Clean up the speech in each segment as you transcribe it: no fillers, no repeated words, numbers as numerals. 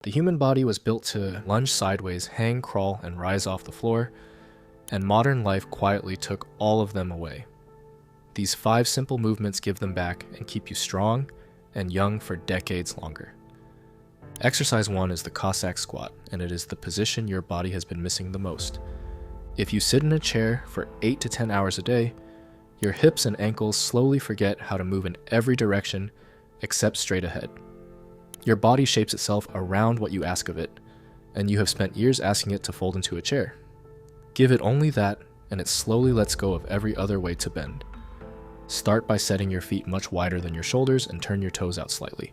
The human body was built to lunge sideways, hang, crawl, and rise off the floor, and modern life quietly took all of them away. These 5 simple movements give them back and keep you strong and young for decades longer. Exercise 1 is the Cossack squat, and it is the position your body has been missing the most. If you sit in a chair for 8 to 10 hours a day, your hips and ankles slowly forget how to move in every direction except straight ahead. Your body shapes itself around what you ask of it, and you have spent years asking it to fold into a chair. Give it only that, and it slowly lets go of every other way to bend. Start by setting your feet much wider than your shoulders and turn your toes out slightly.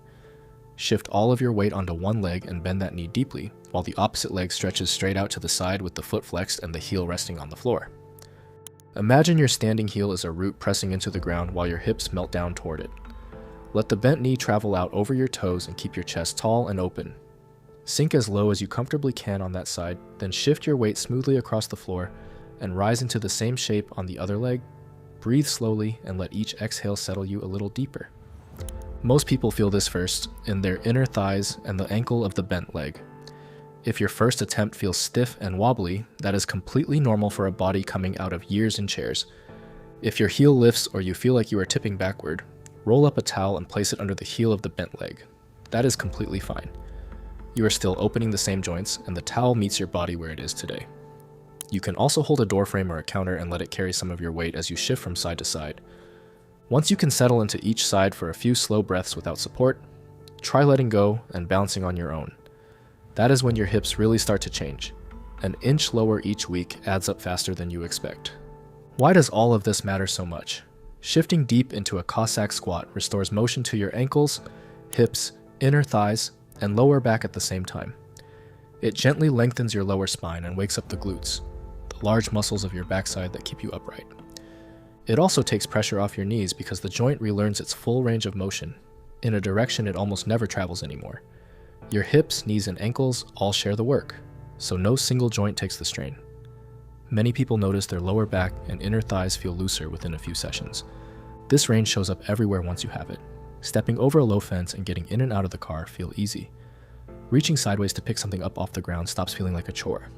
Shift all of your weight onto one leg and bend that knee deeply, while the opposite leg stretches straight out to the side with the foot flexed and the heel resting on the floor. Imagine your standing heel is a root pressing into the ground while your hips melt down toward it. Let the bent knee travel out over your toes and keep your chest tall and open. Sink as low as you comfortably can on that side, then shift your weight smoothly across the floor and rise into the same shape on the other leg. Breathe slowly and let each exhale settle you a little deeper. Most people feel this first in their inner thighs and the ankle of the bent leg. If your first attempt feels stiff and wobbly, that is completely normal for a body coming out of years in chairs. If your heel lifts or you feel like you are tipping backward, roll up a towel and place it under the heel of the bent leg. That is completely fine. You are still opening the same joints, and the towel meets your body where it is today. You can also hold a door frame or a counter and let it carry some of your weight as you shift from side to side. Once you can settle into each side for a few slow breaths without support, try letting go and bouncing on your own. That is when your hips really start to change. An inch lower each week adds up faster than you expect. Why does all of this matter so much? Shifting deep into a Cossack squat restores motion to your ankles, hips, inner thighs, and lower back at the same time. It gently lengthens your lower spine and wakes up the glutes, the large muscles of your backside that keep you upright. It also takes pressure off your knees because the joint relearns its full range of motion, in a direction it almost never travels anymore. Your hips, knees, and ankles all share the work, so no single joint takes the strain. Many people notice their lower back and inner thighs feel looser within a few sessions. This range shows up everywhere once you have it. Stepping over a low fence and getting in and out of the car feel easy. Reaching sideways to pick something up off the ground stops feeling like a chore.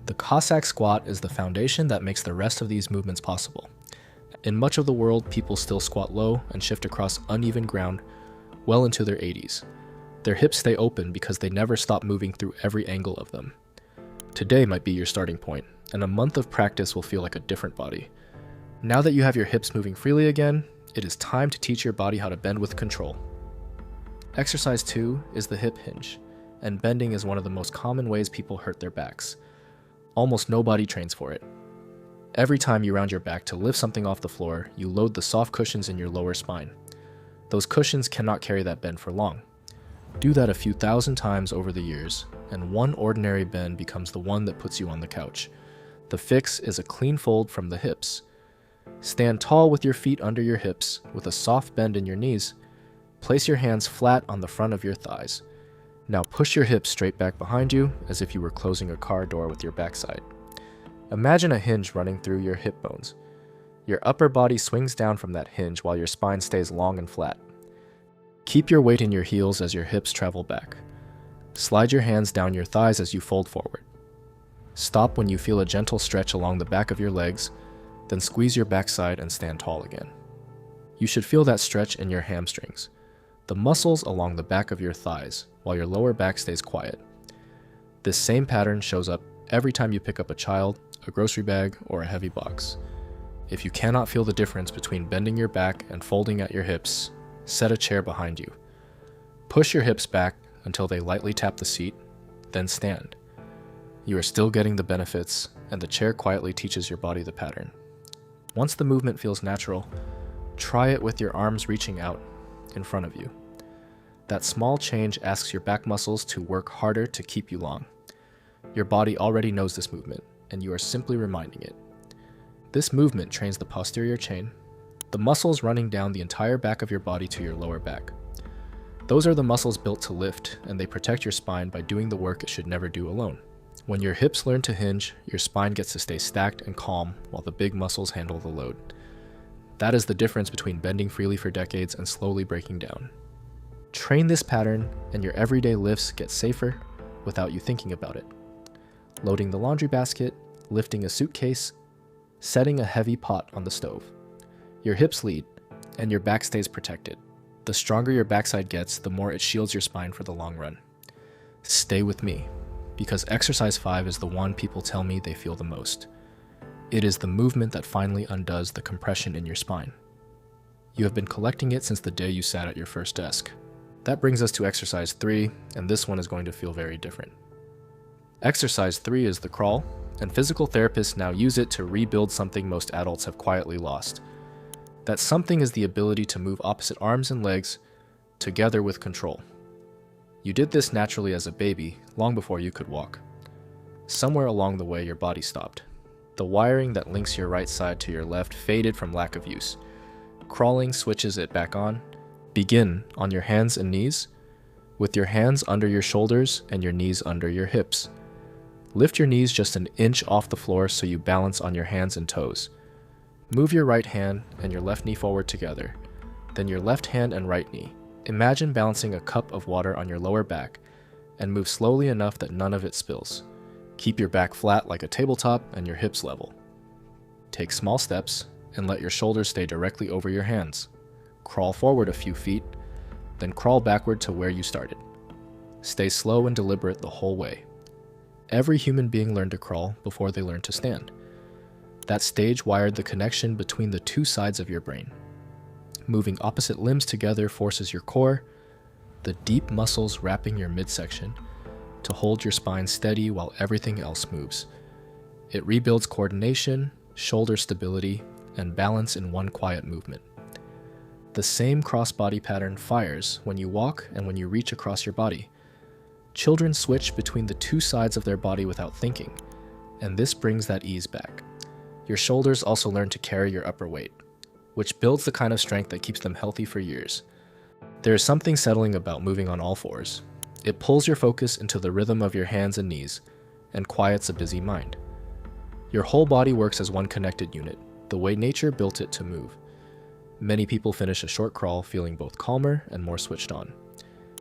The Cossack squat is the foundation that makes the rest of these movements possible. In much of the world, people still squat low and shift across uneven ground well into their 80s. Their hips stay open because they never stop moving through every angle of them. Today might be your starting point, and a month of practice will feel like a different body. Now that you have your hips moving freely again, it is time to teach your body how to bend with control. Exercise 2 is the hip hinge, and bending is one of the most common ways people hurt their backs. Almost nobody trains for it. Every time you round your back to lift something off the floor, you load the soft cushions in your lower spine. Those cushions cannot carry that bend for long. Do that a few thousand times over the years, and one ordinary bend becomes the one that puts you on the couch. The fix is a clean fold from the hips. Stand tall with your feet under your hips, with a soft bend in your knees. Place your hands flat on the front of your thighs. Now push your hips straight back behind you, as if you were closing a car door with your backside. Imagine a hinge running through your hip bones. Your upper body swings down from that hinge while your spine stays long and flat. Keep your weight in your heels as your hips travel back. Slide your hands down your thighs as you fold forward. Stop when you feel a gentle stretch along the back of your legs, then squeeze your backside and stand tall again. You should feel that stretch in your hamstrings, the muscles along the back of your thighs, while your lower back stays quiet. This same pattern shows up every time you pick up a child, a grocery bag, or a heavy box. If you cannot feel the difference between bending your back and folding at your hips, set a chair behind you. Push your hips back until they lightly tap the seat, then stand. You are still getting the benefits, and the chair quietly teaches your body the pattern. Once the movement feels natural, try it with your arms reaching out in front of you. That small change asks your back muscles to work harder to keep you long. Your body already knows this movement, and you are simply reminding it. This movement trains the posterior chain, the muscles running down the entire back of your body to your lower back. Those are the muscles built to lift, and they protect your spine by doing the work it should never do alone. When your hips learn to hinge, your spine gets to stay stacked and calm while the big muscles handle the load. That is the difference between bending freely for decades and slowly breaking down. Train this pattern, and your everyday lifts get safer, without you thinking about it. Loading the laundry basket, lifting a suitcase, setting a heavy pot on the stove. Your hips lead, and your back stays protected. The stronger your backside gets, the more it shields your spine for the long run. Stay with me, because exercise 5 is the one people tell me they feel the most. It is the movement that finally undoes the compression in your spine. You have been collecting it since the day you sat at your first desk. That brings us to exercise 3, and this one is going to feel very different. Exercise 3 is the crawl, and physical therapists now use it to rebuild something most adults have quietly lost. That something is the ability to move opposite arms and legs together with control. You did this naturally as a baby, long before you could walk. Somewhere along the way, your body stopped. The wiring that links your right side to your left faded from lack of use. Crawling switches it back on. Begin on your hands and knees, with your hands under your shoulders and your knees under your hips. Lift your knees just an inch off the floor so you balance on your hands and toes. Move your right hand and your left knee forward together, then your left hand and right knee. Imagine balancing a cup of water on your lower back, and move slowly enough that none of it spills. Keep your back flat like a tabletop and your hips level. Take small steps and let your shoulders stay directly over your hands. Crawl forward a few feet, then crawl backward to where you started. Stay slow and deliberate the whole way. Every human being learned to crawl before they learned to stand. That stage wired the connection between the two sides of your brain. Moving opposite limbs together forces your core, the deep muscles wrapping your midsection, to hold your spine steady while everything else moves. It rebuilds coordination, shoulder stability, and balance in one quiet movement. The same cross-body pattern fires when you walk and when you reach across your body. Children switch between the two sides of their body without thinking, and this brings that ease back. Your shoulders also learn to carry your upper weight, which builds the kind of strength that keeps them healthy for years. There is something settling about moving on all fours. It pulls your focus into the rhythm of your hands and knees, and quiets a busy mind. Your whole body works as one connected unit, the way nature built it to move. Many people finish a short crawl feeling both calmer and more switched on.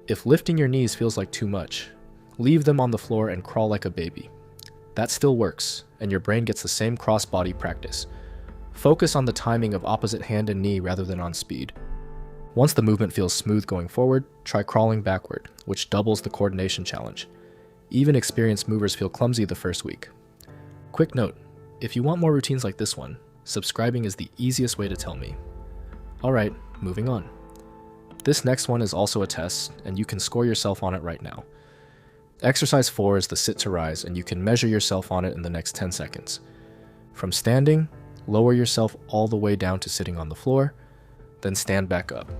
If lifting your knees feels like too much, leave them on the floor and crawl like a baby. That still works, and your brain gets the same cross-body practice. Focus on the timing of opposite hand and knee rather than on speed. Once the movement feels smooth going forward, try crawling backward, which doubles the coordination challenge. Even experienced movers feel clumsy the first week. Quick note, if you want more routines like this one, subscribing is the easiest way to tell me. Alright, moving on. This next one is also a test, and you can score yourself on it right now. Exercise 4 is the sit to rise, and you can measure yourself on it in the next 10 seconds. From standing, lower yourself all the way down to sitting on the floor, then stand back up.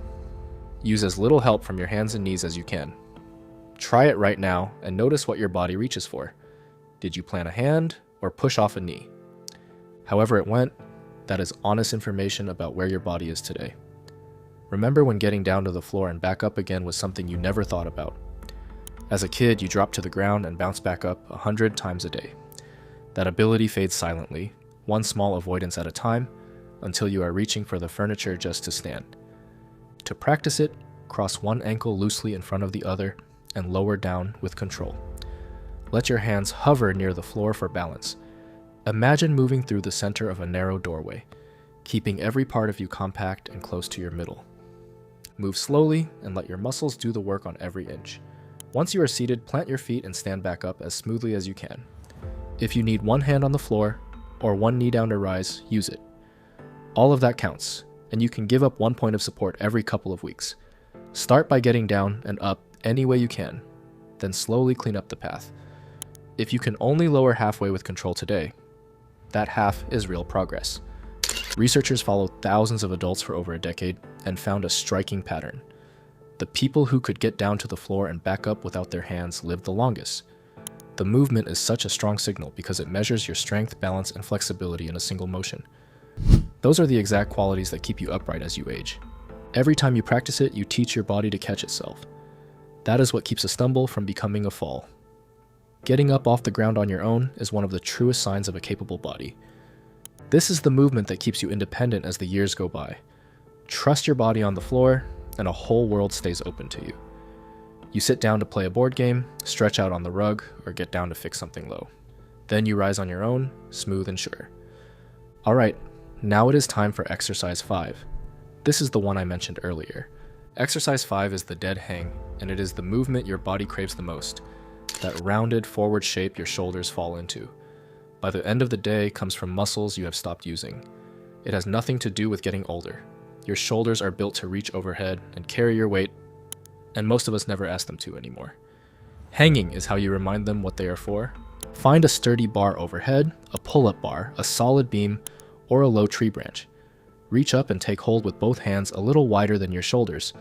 Use as little help from your hands and knees as you can. Try it right now and notice what your body reaches for. Did you plant a hand or push off a knee? However it went, that is honest information about where your body is today. Remember when getting down to the floor and back up again was something you never thought about. As a kid, you dropped to the ground and bounced back up 100 times a day. That ability fades silently, one small avoidance at a time, until you are reaching for the furniture just to stand. To practice it, cross one ankle loosely in front of the other and lower down with control. Let your hands hover near the floor for balance. Imagine moving through the center of a narrow doorway, keeping every part of you compact and close to your middle. Move slowly and let your muscles do the work on every inch. Once you are seated, plant your feet and stand back up as smoothly as you can. If you need one hand on the floor or one knee down to rise, use it. All of that counts, and you can give up 1 point of support every couple of weeks. Start by getting down and up any way you can, then slowly clean up the path. If you can only lower halfway with control today, that half is real progress. Researchers followed thousands of adults for over a decade and found a striking pattern. The people who could get down to the floor and back up without their hands lived the longest. The movement is such a strong signal because it measures your strength, balance, and flexibility in a single motion. Those are the exact qualities that keep you upright as you age. Every time you practice it, you teach your body to catch itself. That is what keeps a stumble from becoming a fall. Getting up off the ground on your own is one of the truest signs of a capable body. This is the movement that keeps you independent as the years go by. Trust your body on the floor, and a whole world stays open to you. You sit down to play a board game, stretch out on the rug, or get down to fix something low. Then you rise on your own, smooth and sure. Alright, now it is time for exercise 5. This is the one I mentioned earlier. Exercise 5 is the dead hang, and it is the movement your body craves the most, that rounded forward shape your shoulders fall into. By the end of the day comes from muscles you have stopped using. It has nothing to do with getting older. Your shoulders are built to reach overhead and carry your weight, and most of us never ask them to anymore. Hanging is how you remind them what they are for. Find a sturdy bar overhead, a pull-up bar, a solid beam, or a low tree branch. Reach up and take hold with both hands a little wider than your shoulders.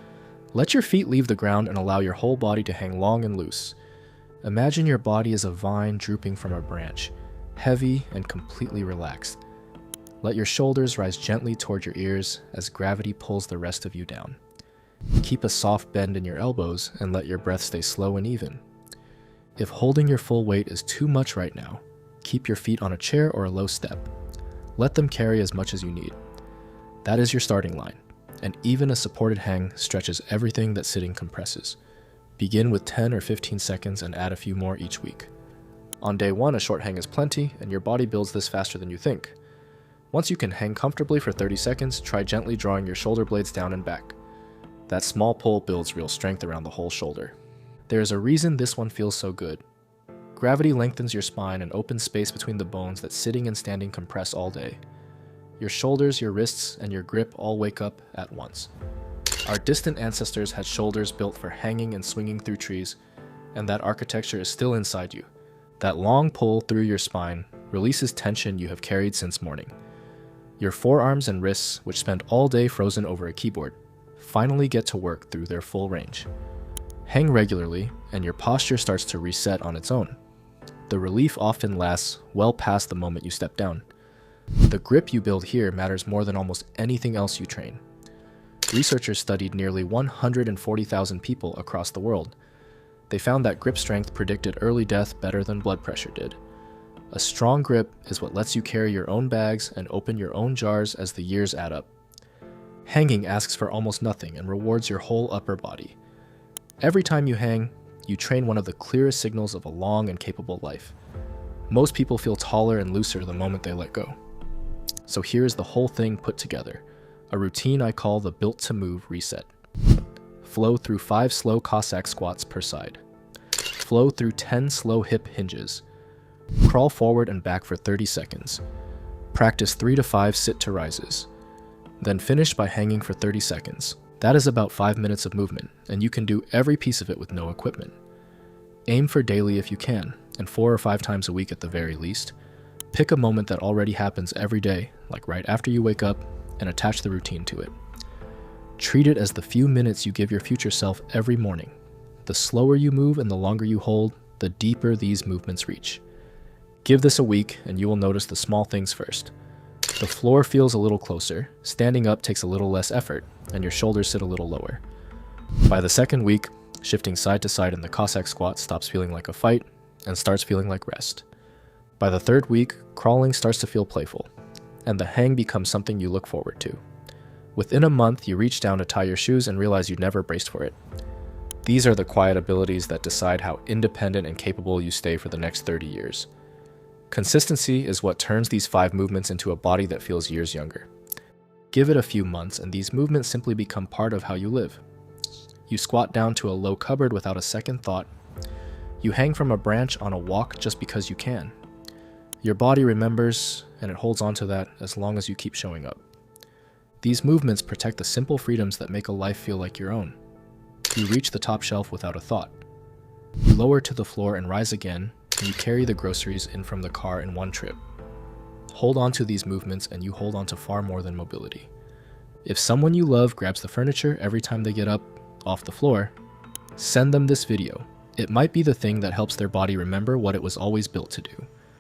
Let your feet leave the ground and allow your whole body to hang long and loose. Imagine your body as a vine drooping from a branch, heavy and completely relaxed. Let your shoulders rise gently toward your ears as gravity pulls the rest of you down. Keep a soft bend in your elbows and let your breath stay slow and even. If holding your full weight is too much right now, keep your feet on a chair or a low step. Let them carry as much as you need. That is your starting line, and even a supported hang stretches everything that sitting compresses. Begin with 10 or 15 seconds and add a few more each week. On day 1, a short hang is plenty, and your body builds this faster than you think. Once you can hang comfortably for 30 seconds, try gently drawing your shoulder blades down and back. That small pull builds real strength around the whole shoulder. There is a reason this one feels so good. Gravity lengthens your spine and opens space between the bones that sitting and standing compress all day. Your shoulders, your wrists, and your grip all wake up at once. Our distant ancestors had shoulders built for hanging and swinging through trees, and that architecture is still inside you. That long pull through your spine releases tension you have carried since morning. Your forearms and wrists, which spend all day frozen over a keyboard, finally get to work through their full range. Hang regularly, and your posture starts to reset on its own. The relief often lasts well past the moment you step down. The grip you build here matters more than almost anything else you train. Researchers studied nearly 140,000 people across the world. They found that grip strength predicted early death better than blood pressure did. A strong grip is what lets you carry your own bags and open your own jars as the years add up. Hanging asks for almost nothing and rewards your whole upper body. Every time you hang, you train one of the clearest signals of a long and capable life. Most people feel taller and looser the moment they let go. So here is the whole thing put together, a routine I call the Built to Move reset. Flow through 5 slow Cossack squats per side. Flow through 10 slow hip hinges. Crawl forward and back for 30 seconds. Practice 3 to 5 sit to rises. Then finish by hanging for 30 seconds. That is about 5 minutes of movement, and you can do every piece of it with no equipment. Aim for daily if you can, and 4 or 5 times a week at the very least. Pick a moment that already happens every day, like right after you wake up, and attach the routine to it. Treat it as the few minutes you give your future self every morning. The slower you move and the longer you hold, the deeper these movements reach. Give this a week, and you will notice the small things first. The floor feels a little closer, standing up takes a little less effort, and your shoulders sit a little lower. By the second week, shifting side to side in the Cossack squat stops feeling like a fight and starts feeling like rest. By the third week, crawling starts to feel playful, and the hang becomes something you look forward to. Within a month, you reach down to tie your shoes and realize you never braced for it. These are the quiet abilities that decide how independent and capable you stay for the next 30 years. Consistency is what turns these 5 movements into a body that feels years younger. Give it a few months and these movements simply become part of how you live. You squat down to a low cupboard without a second thought. You hang from a branch on a walk just because you can. Your body remembers, and it holds on to that as long as you keep showing up. These movements protect the simple freedoms that make a life feel like your own. You reach the top shelf without a thought. You lower to the floor and rise again, and you carry the groceries in from the car in one trip. Hold on to these movements and you hold on to far more than mobility. If someone you love grabs the furniture every time they get up off the floor, send them this video. It might be the thing that helps their body remember what it was always built to do.